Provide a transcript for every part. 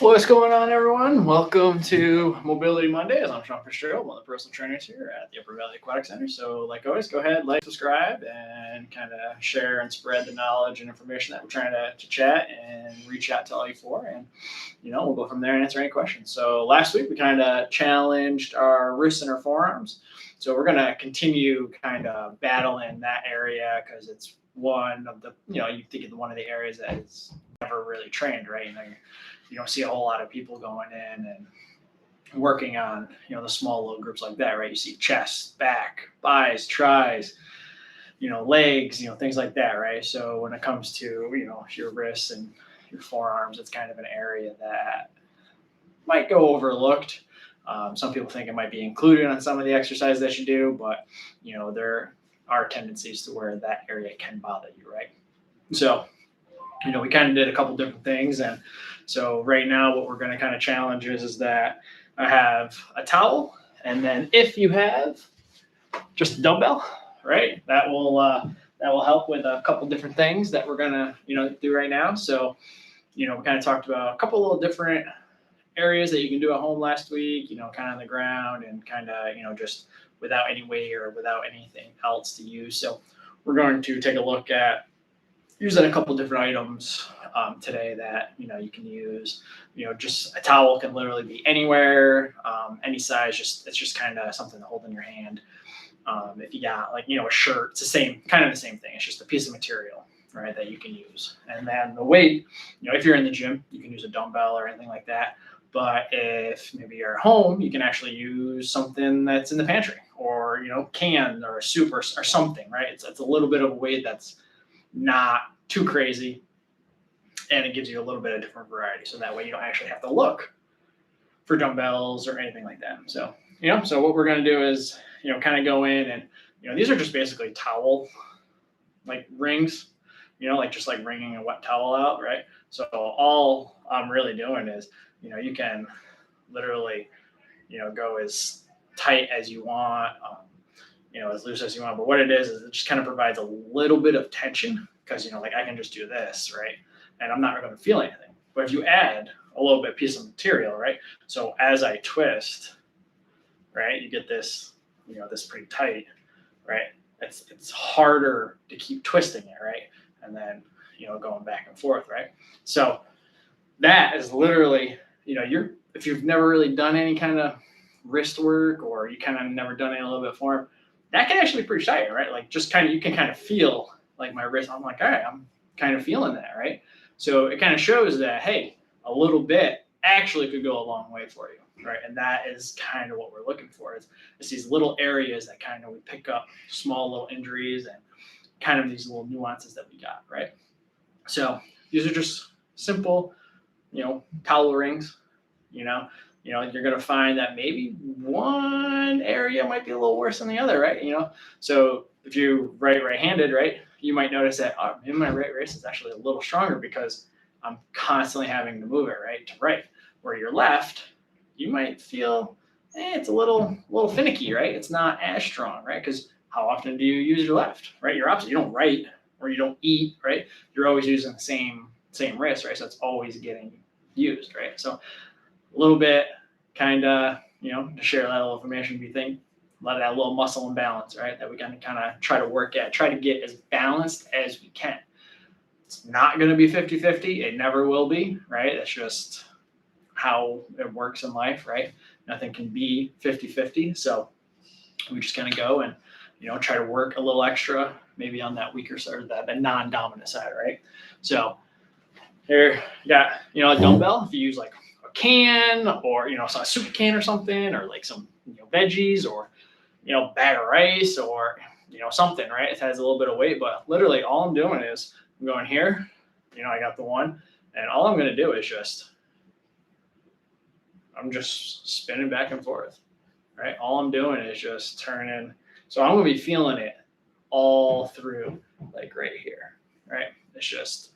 What's going on, everyone? Welcome to Mobility Mondays. I'm Sean Fitzgerald, one of the personal trainers here at the Upper Valley Aquatic Center. So, like always, go ahead, like, subscribe, and kind of share and spread the knowledge and information that we're trying to chat and reach out to all you for. And, we'll go from there and answer any questions. So, last week, we kind of challenged our wrists and our forearms. So, we're going to continue kind of battling that area because it's one of the, you think of one of the areas that is never really trained, right? You don't see a whole lot of people going in and working on, the small little groups like that, right? You see chest, back, thighs, tries, legs, things like that, right? So when it comes to, your wrists and your forearms, it's kind of an area that might go overlooked. Some people think it might be included on some of the exercises that you do, but, there are tendencies to where that area can bother you, right? So, we kind of did a couple different things. And so right now what we're going to kind of challenge is that I have a towel. And then if you have just a dumbbell, right, that will help with a couple different things that we're going to, do right now. So, we kind of talked about a couple little different areas that you can do at home last week, kind of on the ground and kind of, just without any weight or without anything else to use. So we're going to take a look at using a couple different items today that you can use. Just a towel can literally be anywhere, any size. It's just kind of something to hold in your hand. If you got a shirt, it's the same thing. It's just a piece of material, right, that you can use. And then the weight, if you're in the gym, you can use a dumbbell or anything like that. But if maybe you're at home, you can actually use something that's in the pantry or can or a soup or something, right? It's a little bit of a weight that's not too crazy, and it gives you a little bit of different variety, so that way you don't actually have to look for dumbbells or anything like that. So so what we're going to do is kind of go in and these are just basically towel rings, just like wringing a wet towel out, right? So all I'm really doing is you can literally go as tight as you want, as loose as you want. But what it is it just kind of provides a little bit of tension because, I can just do this, right? And I'm not going to feel anything. But if you add a little bit piece of material, right? So as I twist, right, you get this, this pretty tight, right? It's harder to keep twisting it, right? And then, going back and forth, right? So that is literally, if you've never really done any kind of wrist work or you kind of never done it a little bit form, that can actually be pretty tight, right? You can kind of feel my wrist. I'm like, all right, I'm kind of feeling that, right? So it kind of shows that, hey, a little bit actually could go a long way for you, right? And that is kind of what we're looking for. It's these little areas that kind of we pick up small little injuries and kind of these little nuances that we got, right? So these are just simple, towel rings, you're going to find that maybe one area might be a little worse than the other, right? So if you're right-handed, right, you might notice that in my right wrist is actually a little stronger because I'm constantly having to move it right to right. Where you're left, you might feel it's a little finicky, right? It's not as strong, right? Because how often do you use your left, right? You're opposite. You don't write or you don't eat, right? You're always using the same wrist, right? So it's always getting used, right? So a little bit kind of, to share that little information, we think a lot of that little muscle imbalance, right? That we kind of try to work at, try to get as balanced as we can. It's not going to be 50-50. It never will be, right? That's just how it works in life, right? Nothing can be 50-50. So we just kind of go and, try to work a little extra, maybe on that weaker side or that non-dominant side, right? So here you got, a dumbbell. If you use a can or, a soup can or something, or some, veggies or, bag of rice or, something, right? It has a little bit of weight, but literally all I'm doing is I'm going here, I got the one, and all I'm going to do is I'm just spinning back and forth, right? All I'm doing is just turning. So I'm going to be feeling it all through right here, right? I'm just,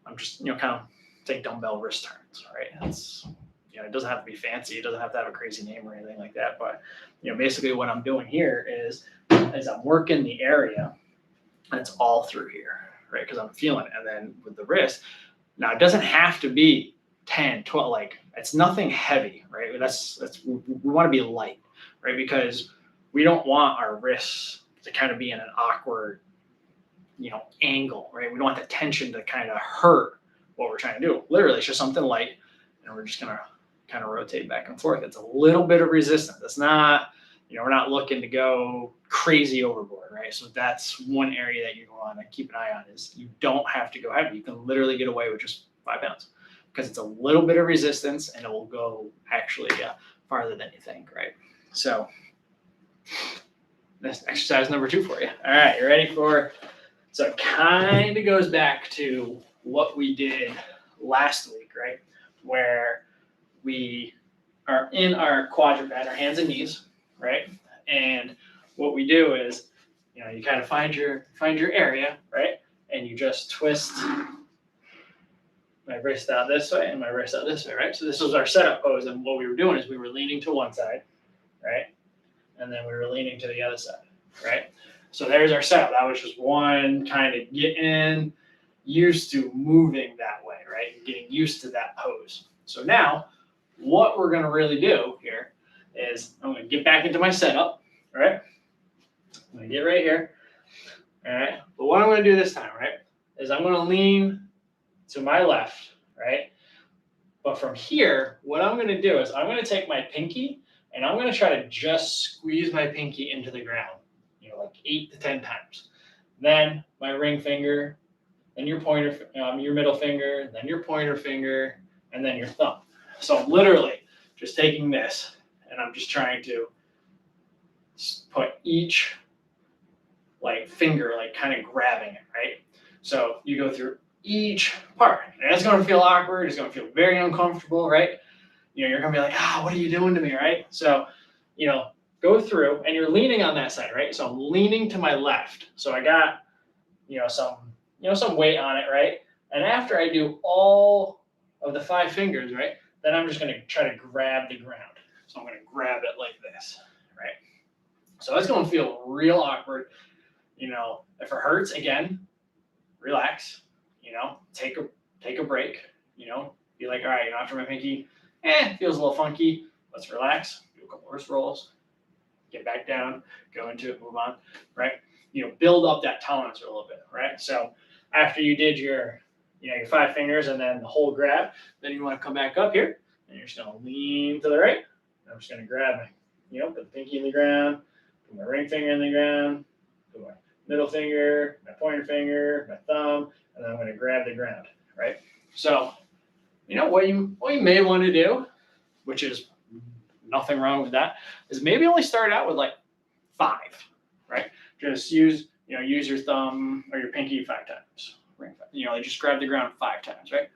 kind of take dumbbell wrist turns, right? It's, it doesn't have to be fancy. It doesn't have to have a crazy name or anything like that. But, basically what I'm doing here is I'm working the area and it's all through here, right? Because I'm feeling it. And then with the wrist, now it doesn't have to be 10, 12, like it's nothing heavy, right? We want to be light, right? Because we don't want our wrists to kind of be in an awkward, angle, right? We don't want the tension to kind of hurt what we're trying to do. Literally, it's just something light, and we're just gonna kind of rotate back and forth. It's a little bit of resistance. It's not, we're not looking to go crazy overboard, right? So that's one area that you want to keep an eye on is you don't have to go heavy. You can literally get away with just 5 pounds because it's a little bit of resistance and it will go actually farther than you think, right? So that's exercise number 2 for you. All right, you ready for, so it kind of goes back to what we did last week, right? Where we are in our quadruped, our hands and knees, right? And what we do is, you kind of find your area, right? And you just twist my wrist out this way and my wrist out this way, right? So this was our setup pose, and what we were doing is we were leaning to one side, right? And then we were leaning to the other side, right? So there's our setup. That was just one kind of getting used to moving that way, right? Getting used to that pose. So now what we're going to really do here is I'm going to get back into my setup, right? I'm going to get right here, all right? But what I'm going to do this time, right, is I'm going to lean to my left, right? But from here, what I'm going to do is I'm going to take my pinky and I'm going to try to just squeeze my pinky into the ground, like 8 to 10 times. Then my ring finger, then your pointer, your middle finger, then your pointer finger, and then your thumb. So I'm literally just taking this and I'm just trying to put each finger, kind of grabbing it, right? So you go through each part, and it's going to feel awkward. It's going to feel very uncomfortable, right? You're going to be like, what are you doing to me, right? So, go through, and you're leaning on that side, right? So I'm leaning to my left. So I got, some weight on it, right? And after I do all of the 5 fingers, right, then I'm just going to try to grab the ground. So I'm going to grab it like this, right? So it's going to feel real awkward. If it hurts, again, relax. Take a break. Be like, all right, after my pinky, feels a little funky. Let's relax. Do a couple wrist rolls. Get back down. Go into it. Move on. Right. Build up that tolerance a little bit. Right. So after you did your 5 fingers and then the whole grab, then you want to come back up here and you're just going to lean to the right. I'm just going to grab my, put the pinky in the ground, put my ring finger in the ground, put my middle finger, my pointer finger, my thumb, and then I'm going to grab the ground, right? So, what you may want to do, which is nothing wrong with that, is maybe only start out with 5, right? Just use your thumb or your pinky 5 times. Just grab the ground 5 times, right?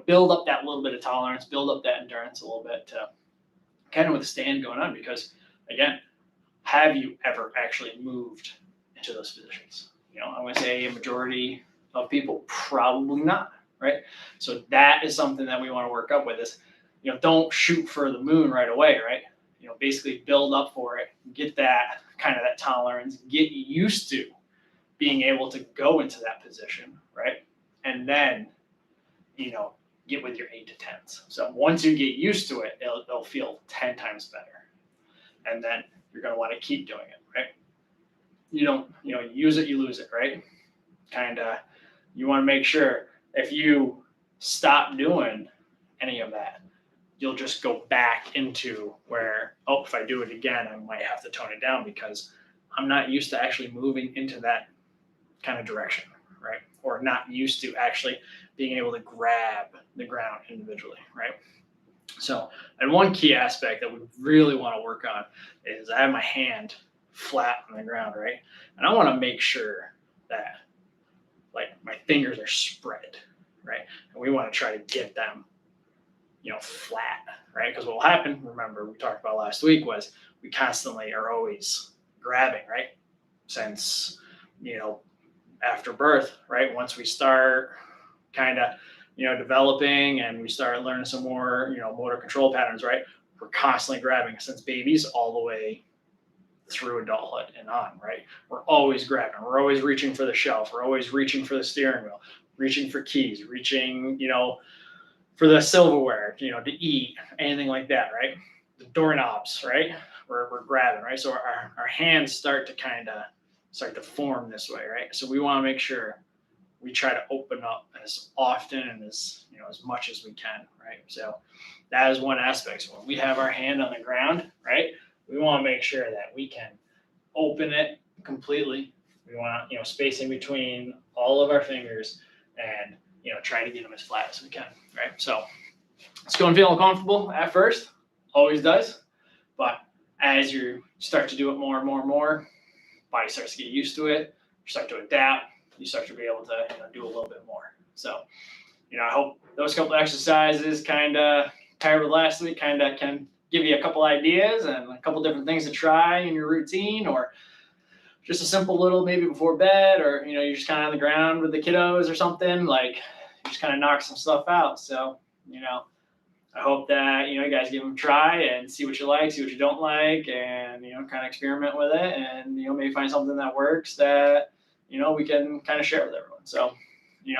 Build up that little bit of tolerance, build up that endurance a little bit to kind of withstand going on, because again, have you ever actually moved into those positions? I'm going to say a majority of people probably not, right? So that is something that we want to work up with is, don't shoot for the moon right away, right? Basically build up for it, get that kind of that tolerance, get used to being able to go into that position, right? And then, get with your 8 to 10s. So once you get used to it, it'll feel 10 times better. And then you're going to want to keep doing it, right? You don't, use it, you lose it, right? Kind of, you want to make sure if you stop doing any of that, you'll just go back into where, if I do it again, I might have to tone it down because I'm not used to actually moving into that kind of direction, right? Or not used to actually being able to grab the ground individually, right? So, and one key aspect that we really want to work on is I have my hand flat on the ground, right? And I want to make sure that my fingers are spread, right? And we want to try to get them, flat, right? Because what will happen, remember we talked about last week, was we constantly are always grabbing, right? Since, after birth, right? Once we start kind of, developing and we start learning some more, motor control patterns, right? We're constantly grabbing since babies all the way through adulthood and on, right? We're always grabbing, we're always reaching for the shelf, we're always reaching for the steering wheel, reaching for keys, reaching, for the silverware, to eat, anything like that, right? The doorknobs, right? We're grabbing, right? So our hands start to form this way, right? So we want to make sure we try to open up as often and as much as we can, right? So that is one aspect. So when we have our hand on the ground, right, we want to make sure that we can open it completely. We want space in between all of our fingers, and try to get them as flat as we can, right? So it's going to feel uncomfortable at first, always does, but as you start to do it more and more and more, body starts to get used to it. You start to adapt. You start to be able to do a little bit more. So, I hope those couple exercises kind of paired with last week kind of can give you a couple ideas and a couple different things to try in your routine, or just a simple little maybe before bed, or you're just kind of on the ground with the kiddos or something, like just kind of knock some stuff out. So I hope that you guys give them a try and see what you like, see what you don't like, and kind of experiment with it, and maybe find something that works that we can kind of share with everyone. So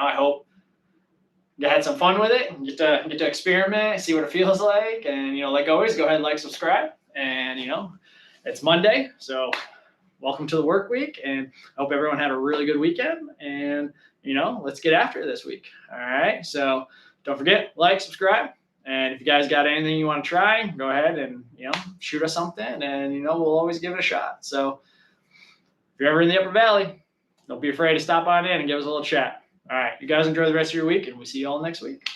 I hope you had some fun with it and get to experiment, see what it feels like, and like always, go ahead and like, subscribe, and it's Monday, so welcome to the work week, and I hope everyone had a really good weekend, and let's get after it this week. All right, so don't forget, like, subscribe, and if you guys got anything you want to try, go ahead and shoot us something, and we'll always give it a shot. So if you're ever in the Upper Valley, don't be afraid to stop on in and give us a little chat. All right, you guys enjoy the rest of your week, and we'll see you all next week.